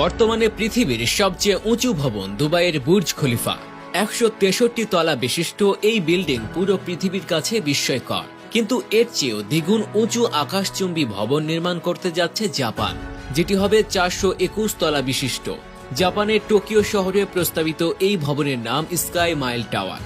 বর্তমানে পৃথিবীর সবচেয়ে উঁচু ভবন দুবাইয়ের বুর্জ খলিফা 163 তলা বিশিষ্ট এই বিল্ডিং পুরো পৃথিবীর কাছে বিস্ময়কর। কিন্তু এর চেয়েও দ্বিগুণ উঁচু আকাশচুম্বী ভবন নির্মাণ করতে যাচ্ছে জাপান, যেটি হবে 421 তলা বিশিষ্ট। জাপানের টোকিও শহরে প্রস্তাবিত এই ভবনের নাম স্কাই মাইল টাওয়ার।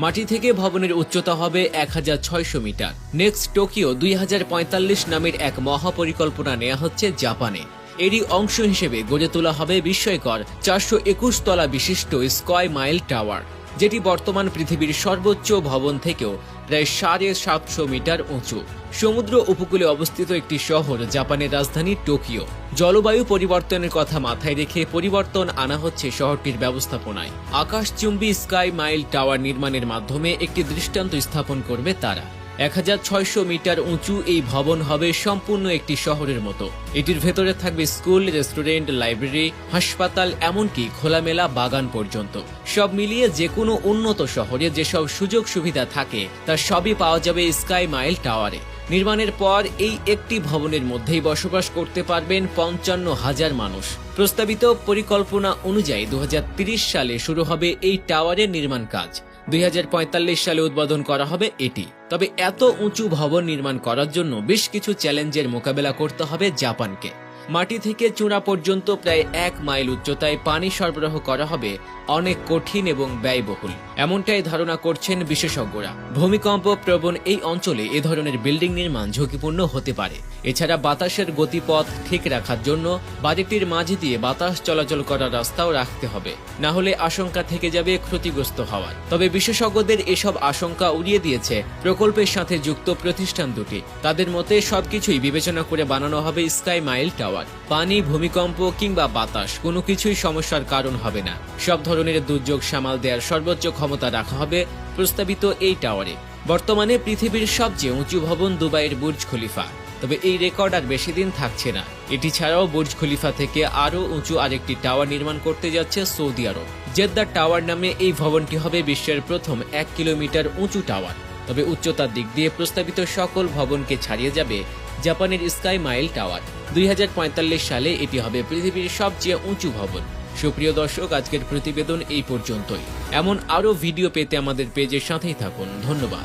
মাটি থেকে ভবনের উচ্চতা হবে 1600 মিটার। নেক্সট টোকিও 2045 নামের এক মহাপরিকল্পনা নেওয়া হচ্ছে জাপানে। এরই অংশ হিসেবে গড়ে তোলা হবে বিস্ময়কর 421 তলা বিশিষ্ট স্কাই মাইল টাওয়ার, যেটি বর্তমান পৃথিবীর সর্বোচ্চ ভবন থেকেও প্রায় 750 মিটার উঁচু। সমুদ্র উপকূলে অবস্থিত একটি শহর জাপানের রাজধানী টোকিও। জলবায়ু পরিবর্তনের কথা মাথায় রেখে পরিবর্তন আনা হচ্ছে শহরটির ব্যবস্থাপনায়। আকাশচুম্বী স্কাই মাইল টাওয়ার নির্মাণের মাধ্যমে একটি দৃষ্টান্ত স্থাপন করবে তারা। 1600 মিটার উঁচু এই ভবন হবে সম্পূর্ণ একটি শহরের মতো। এটির ভেতরে থাকবে স্কুল, রেস্টুরেন্ট, লাইব্রেরি, হাসপাতাল, এমনকি খোলামেলা বাগান পর্যন্ত। সব মিলিয়ে যে কোনো উন্নত শহরে যেসব সুযোগ সুবিধা থাকে তা সবই পাওয়া যাবে স্কাই মাইল টাওয়ারে। নির্মাণের পর এই একটি ভবনের মধ্যেই বসবাস করতে পারবেন 55,000 মানুষ। প্রস্তাবিত পরিকল্পনা অনুযায়ী 2030 সালে শুরু হবে এই টাওয়ারের নির্মাণ কাজ। 2045 সালে উদ্বোধন করা হবে এটি। তবে এত উঁচু ভবন নির্মাণ করার জন্য বেশ কিছু চ্যালেঞ্জের মোকাবেলা করতে হবে জাপানকে। মাটি থেকে চূড়া পর্যন্ত প্রায় 1 মাইল উচ্চতায় পানি সরবরাহ করা হবে অনেক কঠিন এবং ব্যয়বহুল, এমনটাই ধারণা করছেন বিশেষজ্ঞরা। ভূমিকম্প প্রবণ এই অঞ্চলে এ ধরনের বিল্ডিং নির্মাণ ঝুঁকিপূর্ণ হতে পারে। এছাড়া বাতাসের গতিপথ ঠিক রাখার জন্য বাড়িটির মাঝে দিয়ে বাতাস চলাচল করার রাস্তাও রাখতে হবে, না হলে আশঙ্কা থেকে যাবে ক্ষতিগ্রস্ত হওয়ার। তবে বিশেষজ্ঞদের এসব আশঙ্কা উড়িয়ে দিয়েছে প্রকল্পের সাথে যুক্ত প্রতিষ্ঠান দুটি। তাদের মতে সবকিছুই বিবেচনা করে বানানো হবে স্কাই মাইল টাওয়ার। পানি, ভূমিকম্প কিংবা বাতাস কোনো কিছুই সমস্যার কারণ হবে না। সব ধরনের দুর্যোগ সামাল দেওয়ার সর্বোচ্চ ক্ষমতা রাখা হবে প্রস্তাবিত এই টাওয়ারে। বর্তমানে পৃথিবীর সবচেয়ে উঁচু ভবন দুবাইয়ের বুর্জ খলিফা। তবে এই রেকর্ড আর বেশি দিন থাকছে না। এটি ছাড়াও বুর্জ খলিফা থেকে আরও উঁচু আরেকটি টাওয়ার নির্মাণ করতে যাচ্ছে সৌদি আরব। জেদ্দা টাওয়ার নামে এই ভবনটি হবে বিশ্বের প্রথম 1 কিলোমিটার উঁচু টাওয়ার। তবে উচ্চতার দিক দিয়ে প্রস্তাবিত সকল ভবনকে ছাড়িয়ে যাবে জাপানের স্কাই মাইল টাওয়ার। 2045 সালে এটি হবে পৃথিবীর সবচেয়ে উঁচু ভবন। সুপ্রিয় দর্শক, আজকের প্রতিবেদন এই পর্যন্তই। এমন আরও ভিডিও পেতে আমাদের পেজের সাথেই থাকুন। ধন্যবাদ।